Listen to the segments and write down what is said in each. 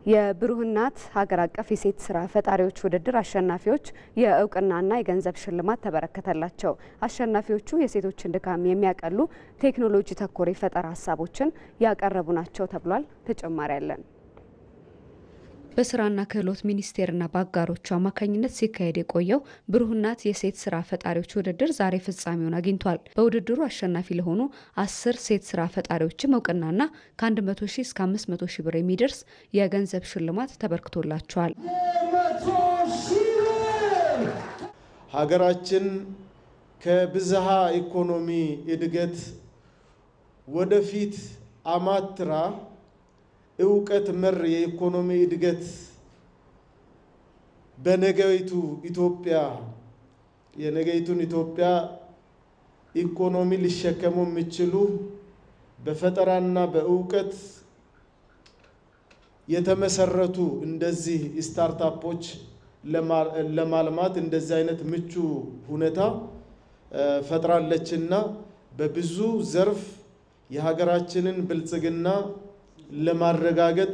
የብሩህ እናት ሀገር አቀፍ የሴት ስራ ፈጣሪዎች ውድድር አሸናፊዎች የእውቅናና የገንዘብ ሽልማት ተበረከተላቸው። አሸናፊዎቹ የሴቶችን ድካም የሚያቀሉ ቴክኖሎጂ ተኮር የፈጠራ ሀሳቦችን ያቀረቡ ናቸው ተብሏል። ተጨማሪ ያለን በስራና ክህሎት ሚኒስቴርና በአጋሮቹ አማካኝነት ሲካሄድ የቆየው ብሩህ እናት የሴት ስራ ፈጣሪዎች ውድድር ዛሬ ፍጻሜውን አግኝቷል። በውድድሩ አሸናፊ ለሆኑ 10 ሴት ስራ ፈጣሪዎችም እውቅናና ከ100 ሺህ እስከ 500 ሺህ ብር የሚደርስ የገንዘብ ሽልማት ተበርክቶላቸዋል። ሀገራችን ከብዝሃ ኢኮኖሚ እድገት ወደፊት አማትራ እውቀት መር የኢኮኖሚ እድገት የነገይቱን ኢትዮጵያ ኢኮኖሚ ሊሸከሙ የሚችሉ በፈጠራና በእውቀት የተመሰረቱ እንደዚህ ስታርታፖች ለማልማት እንደዚህ አይነት ምቹ ሁኔታ ፈጥራለችና በብዙ ዘርፍ የሀገራችንን ብልጽግና ለማረጋገጥ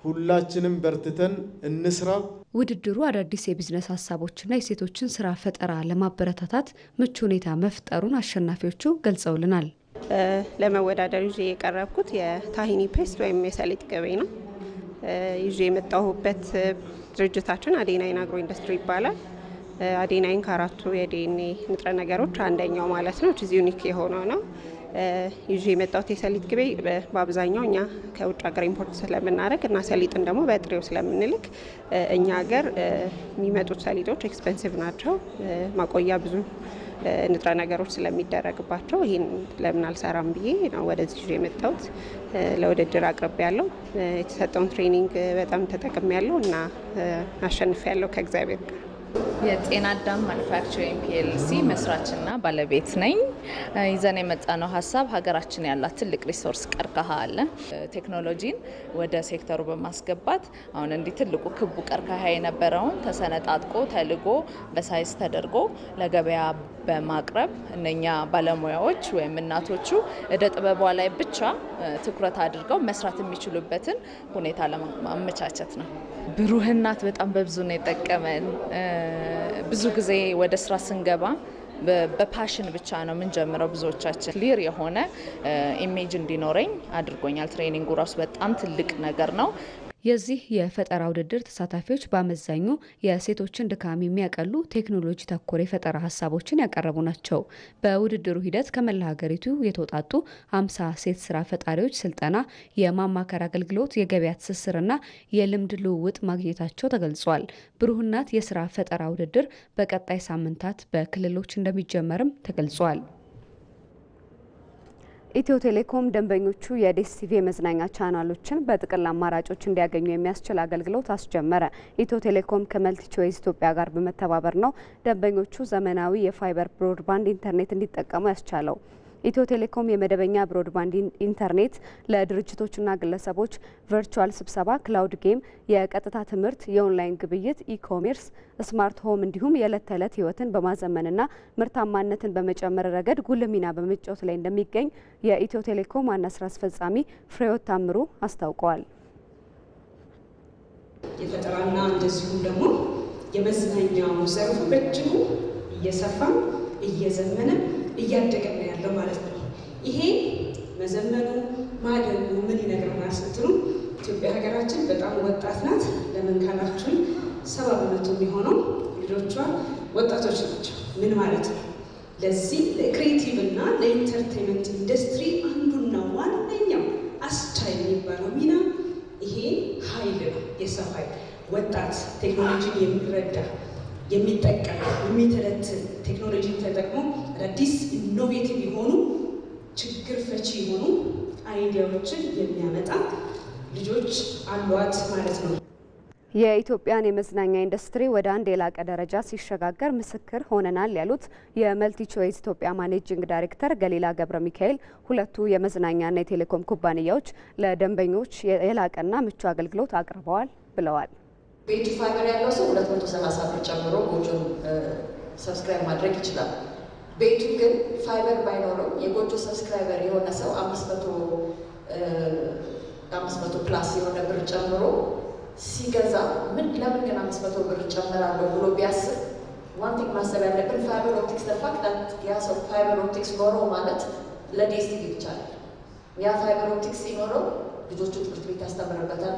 ሁላችንም በርትተን እንስራ። ውድድሩ አዳዲስ የቢዝነስ ሀሳቦችና የሴቶችን ስራ ፈጠራ ለማበረታታት ምቹ ሁኔታ መፍጠሩን አሸናፊዎቹ ገልጸውልናል። ለመወዳደር ይዤ የቀረብኩት የታሂኒ ፔስት ወይም የሰሊጥ ቅቤ ነው። ይዤ የመጣሁበት ድርጅታችን አዴናይን አግሮ ኢንዱስትሪ ይባላል። አዴናይን ከአራቱ የዲኤንኤ ንጥረ ነገሮች አንደኛው ማለት ነው። እዚህ ዩኒክ የሆነው ነው። ይዤ የመጣሁት የሰሊጥ ቅቤ በአብዛኛው እኛ ከውጭ ሀገር ኢምፖርት ስለምናደርግ እና ሰሊጥን ደግሞ በጥሬው ስለምንልክ እኛ ሀገር የሚመጡት ሰሊጦች ኤክስፔንሲቭ ናቸው። ማቆያ ብዙ ንጥረ ነገሮች ስለሚደረግባቸው ይህን ለምን አልሰራም ብዬ ነው ወደዚህ ይዤ የመጣሁት። ለውድድር አቅርቤ ያለው የተሰጠውን ትሬኒንግ በጣም ተጠቅሜ ያለው እና አሸንፌ ያለው ከእግዚአብሔር ጋር። የጤና አዳም ማኑፋክቸሪንግ ፒኤልሲ መስራችና ባለቤት ነኝ። ይዘን የመጣነው ሀሳብ ሀገራችን ያላት ትልቅ ሪሶርስ ቀርከሃ አለ። ቴክኖሎጂን ወደ ሴክተሩ በማስገባት አሁን እንዲህ ትልቁ ክቡ ቀርከሃ የነበረውን ተሰነጣጥቆ ተልጎ በሳይዝ ተደርጎ ለገበያ በማቅረብ እነኛ ባለሙያዎች ወይም እናቶቹ እደ ጥበቧ ላይ ብቻ ትኩረት አድርገው መስራት የሚችሉበትን ሁኔታ ለማመቻቸት ነው። ብሩህ እናት በጣም በብዙ ነው የጠቀመን። ብዙ ጊዜ ወደ ስራ ስንገባ በፓሽን ብቻ ነው የምንጀምረው። ብዙዎቻችን ክሊር የሆነ ኢሜጅ እንዲኖረኝ አድርጎኛል። ትሬኒንጉ ራሱ በጣም ትልቅ ነገር ነው። የዚህ የፈጠራ ውድድር ተሳታፊዎች በአመዛኙ የሴቶችን ድካም የሚያቀሉ ቴክኖሎጂ ተኮር የፈጠራ ሀሳቦችን ያቀረቡ ናቸው። በውድድሩ ሂደት ከመላ ሀገሪቱ የተውጣጡ 50 ሴት ስራ ፈጣሪዎች ስልጠና፣ የማማከር አገልግሎት፣ የገበያ ትስስርና የልምድ ልውውጥ ማግኘታቸው ተገልጿል። ብሩህ እናት የስራ ፈጠራ ውድድር በቀጣይ ሳምንታት በክልሎች እንደሚጀመርም ተገልጿል። ኢትዮ ቴሌኮም ደንበኞቹ የዲኤስቲቪ የመዝናኛ ቻናሎችን በጥቅል አማራጮች እንዲያገኙ የሚያስችል አገልግሎት አስጀመረ። ኢትዮ ቴሌኮም ከመልቲቾይስ ኢትዮጵያ ጋር በመተባበር ነው ደንበኞቹ ዘመናዊ የፋይበር ብሮድባንድ ኢንተርኔት እንዲጠቀሙ ያስቻለው። ኢትዮ ቴሌኮም የመደበኛ ብሮድባንድ ኢንተርኔት ለድርጅቶችና ግለሰቦች ቨርቹዋል ስብሰባ፣ ክላውድ ጌም፣ የቀጥታ ትምህርት፣ የኦንላይን ግብይት፣ ኢኮሜርስ፣ ስማርት ሆም እንዲሁም የዕለት ተዕለት ህይወትን በማዘመንና ምርታማነትን በመጨመር ረገድ ጉልህ ሚና በመጫወት ላይ እንደሚገኝ የኢትዮ ቴሌኮም ዋና ስራ አስፈጻሚ ፍሬህይወት ታምሩ አስታውቀዋል። የፈጠራና እንደዚሁም ደግሞ የመዝናኛው ዘርፍ በእጅጉ እየሰፋ እየዘመነ እያደገ ነው ያለው ማለት ነው። ይሄ መዘመኑ ማደጉ ምን ይነግረናል ስትሉ ኢትዮጵያ ሀገራችን በጣም ወጣት ናት። ለምን ካላችሁኝ 70% የሚሆነው ልጆቿ ወጣቶች ናቸው። ምን ማለት ነው? ለዚህ ለክሪኤቲቭ እና ለኢንተርቴይንመንት ኢንዱስትሪ አንዱና ዋነኛው አስቻይ የሚባለው ሚና ይሄ ኃይል ነው። የሰው ኃይል ወጣት ቴክኖሎጂን የሚረዳ የሚጠቀም የሚተለትን ቴክኖሎጂን ተጠቅሞ አዳዲስ ኢኖቬቲቭ የሆኑ ችግር ፈቺ የሆኑ አይዲያዎችን የሚያመጣ ልጆች አሏት ማለት ነው። የኢትዮጵያን የመዝናኛ ኢንዱስትሪ ወደ አንድ የላቀ ደረጃ ሲሸጋገር ምስክር ሆነናል ያሉት የመልቲቾይስ ኢትዮጵያ ማኔጂንግ ዳይሬክተር ገሊላ ገብረ ሚካኤል ሁለቱ የመዝናኛና የቴሌኮም ኩባንያዎች ለደንበኞች የላቀና ምቹ አገልግሎት አቅርበዋል ብለዋል። ቤቱ ፋይበር ያለው ሰው 230 ብር ጨምሮ ጎጆን ሰብስክራይብ ማድረግ ይችላል። ቤቱ ግን ፋይበር ባይኖረው የጎጆ ሰብስክራይበር የሆነ ሰው 500 ፕላስ የሆነ ብር ጨምሮ ሲገዛ ለምን ግን 500 ብር ጨምራለሁ ብሎ ቢያስብ ዋን ቲንግ ማሰብ ያለብን ፋይበር ኦፕቲክስ ተፋክት ያ ሰው ፋይበር ኦፕቲክስ ኖረው ማለት ለዲኤስቲቪ ብቻ ነው። ያ ፋይበር ኦፕቲክስ ሲኖረው ልጆቹ ትምህርት ቤት ያስተምርበታል።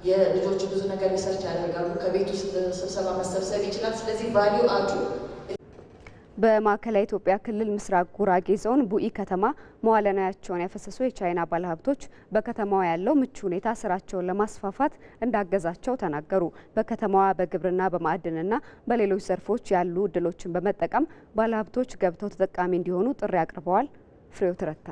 የልጆቹ ብዙ ነገር ሪሰርች ያደርጋሉ። ከቤት ውስጥ ስብሰባ መሰብሰብ ይችላል። ስለዚህ ቫልዩ አዱ በማዕከላዊ ኢትዮጵያ ክልል ምስራቅ ጉራጌ ዞን ቡኢ ከተማ መዋዕለ ንዋያቸውን ያፈሰሱ የቻይና ባለሀብቶች በከተማዋ ያለው ምቹ ሁኔታ ስራቸውን ለማስፋፋት እንዳገዛቸው ተናገሩ። በከተማዋ በግብርና በማዕድንና በሌሎች ዘርፎች ያሉ እድሎችን በመጠቀም ባለሀብቶች ገብተው ተጠቃሚ እንዲሆኑ ጥሪ አቅርበዋል። ፍሬው ትረታ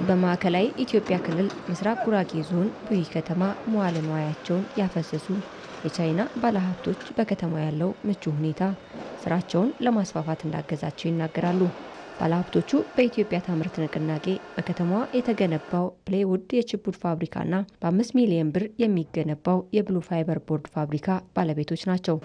በማዕከላዊ ኢትዮጵያ ክልል ምስራቅ ጉራጌ ዞን ቡኢ ከተማ መዋዕለ ንዋያቸውን ያፈሰሱ የቻይና ባለሀብቶች በከተማ ያለው ምቹ ሁኔታ ስራቸውን ለማስፋፋት እንዳገዛቸው ይናገራሉ። ባለሀብቶቹ በኢትዮጵያ ታምርት ንቅናቄ በከተማዋ የተገነባው ፕሌይውድ የችፑድ ፋብሪካና በ5 ሚሊዮን ብር የሚገነባው የብሉ ፋይበር ቦርድ ፋብሪካ ባለቤቶች ናቸው።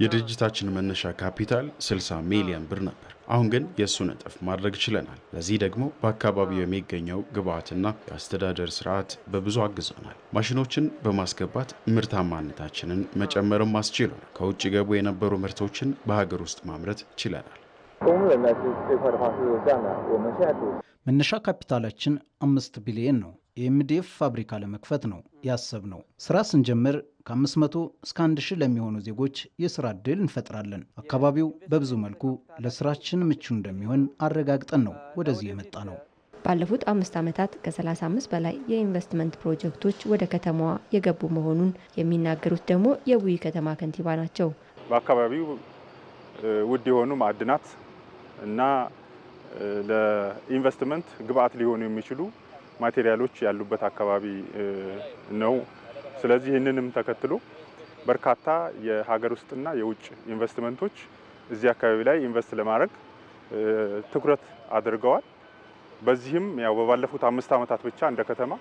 የድርጅታችን መነሻ ካፒታል 60 ሚሊዮን ብር ነበር። አሁን ግን የእሱን እጥፍ ማድረግ ችለናል። ለዚህ ደግሞ በአካባቢው የሚገኘው ግብዓትና የአስተዳደር ስርዓት በብዙ አግዘናል። ማሽኖችን በማስገባት ምርታማነታችንን መጨመርም አስችሎናል። ከውጭ ገቡ የነበሩ ምርቶችን በሀገር ውስጥ ማምረት ችለናል። መነሻ ካፒታላችን 5 ቢሊዮን ነው። የኤምዲኤፍ ፋብሪካ ለመክፈት ነው ያሰብነው። ስራ ስንጀምር ከ500 እስከ 1000 ለሚሆኑ ዜጎች የስራ ዕድል እንፈጥራለን። አካባቢው በብዙ መልኩ ለስራችን ምቹ እንደሚሆን አረጋግጠን ነው ወደዚህ የመጣ ነው። ባለፉት 5 ዓመታት ከ35 በላይ የኢንቨስትመንት ፕሮጀክቶች ወደ ከተማዋ የገቡ መሆኑን የሚናገሩት ደግሞ የቡኢ ከተማ ከንቲባ ናቸው። በአካባቢው ውድ የሆኑ ማዕድናት እና ለኢንቨስትመንት ግብዓት ሊሆኑ የሚችሉ ማቴሪያሎች ያሉበት አካባቢ ነው። ስለዚህ ይህንንም ተከትሎ በርካታ የሀገር ውስጥና የውጭ ኢንቨስትመንቶች እዚህ አካባቢ ላይ ኢንቨስት ለማድረግ ትኩረት አድርገዋል። በዚህም ያው በባለፉት 5 ዓመታት ብቻ እንደ ከተማ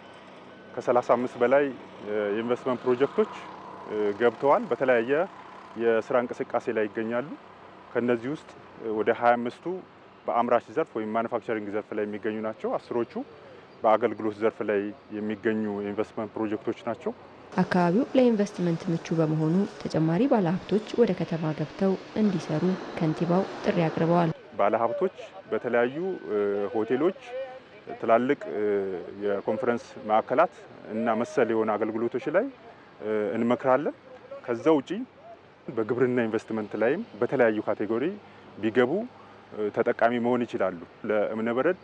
ከ35 በላይ የኢንቨስትመንት ፕሮጀክቶች ገብተዋል። በተለያየ የስራ እንቅስቃሴ ላይ ይገኛሉ። ከነዚህ ውስጥ ወደ 25ቱ በአምራች ዘርፍ ወይም ማኑፋክቸሪንግ ዘርፍ ላይ የሚገኙ ናቸው። 10ዎቹ በአገልግሎት ዘርፍ ላይ የሚገኙ ኢንቨስትመንት ፕሮጀክቶች ናቸው። አካባቢው ለኢንቨስትመንት ምቹ በመሆኑ ተጨማሪ ባለሀብቶች ወደ ከተማ ገብተው እንዲሰሩ ከንቲባው ጥሪ አቅርበዋል። ባለሀብቶች በተለያዩ ሆቴሎች፣ ትላልቅ የኮንፈረንስ ማዕከላት እና መሰል የሆኑ አገልግሎቶች ላይ እንመክራለን። ከዛ ውጪ በግብርና ኢንቨስትመንት ላይም በተለያዩ ካቴጎሪ ቢገቡ ተጠቃሚ መሆን ይችላሉ። ለእብነበረድ፣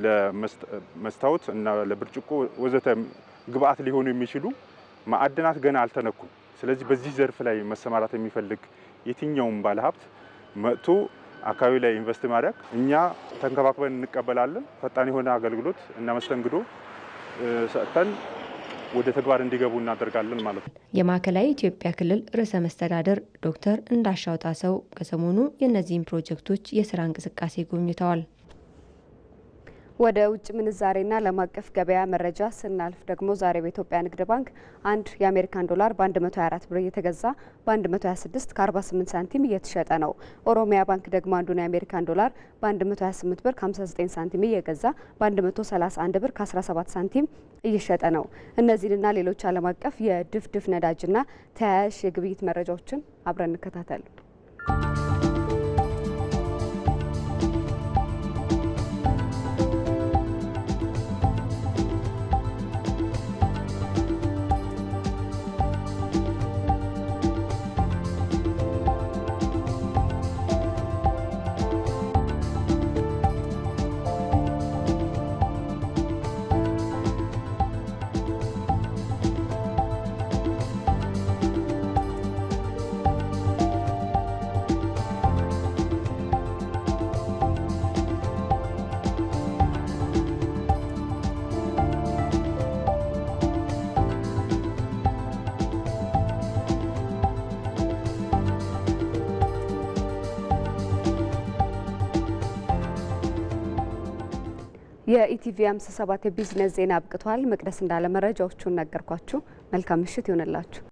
ለመስታወት እና ለብርጭቆ ወዘተ ግብዓት ሊሆኑ የሚችሉ ማዕድናት ገና አልተነኩም። ስለዚህ በዚህ ዘርፍ ላይ መሰማራት የሚፈልግ የትኛውም ባለሀብት መጥቶ አካባቢ ላይ ኢንቨስት ማድረግ እኛ ተንከባክበን እንቀበላለን። ፈጣን የሆነ አገልግሎት እና መስተንግዶ ሰጥተን ወደ ተግባር እንዲገቡ እናደርጋለን ማለት ነው። የማዕከላዊ ኢትዮጵያ ክልል ርዕሰ መስተዳደር ዶክተር እንዳሻው ጣሰው ከሰሞኑ የእነዚህን ፕሮጀክቶች የስራ እንቅስቃሴ ጎብኝተዋል። ወደ ውጭ ምንዛሬና ዓለም አቀፍ ገበያ መረጃ ስናልፍ ደግሞ ዛሬ በኢትዮጵያ ንግድ ባንክ አንድ የአሜሪካን ዶላር በ124 ብር እየተገዛ በ126 ከ48 ሳንቲም እየተሸጠ ነው። ኦሮሚያ ባንክ ደግሞ አንዱን የአሜሪካን ዶላር በ128 ብር ከ59 ሳንቲም እየገዛ በ131 ብር ከ17 ሳንቲም እየሸጠ ነው። እነዚህንና ሌሎች ዓለም አቀፍ የድፍድፍ ነዳጅና ተያያዥ የግብይት መረጃዎችን አብረን እንከታተል። የኢቲቪ 57 የቢዝነስ ዜና አብቅቷል። መቅደስ እንዳለ መረጃዎቹን ነገርኳችሁ። መልካም ምሽት ይሆንላችሁ።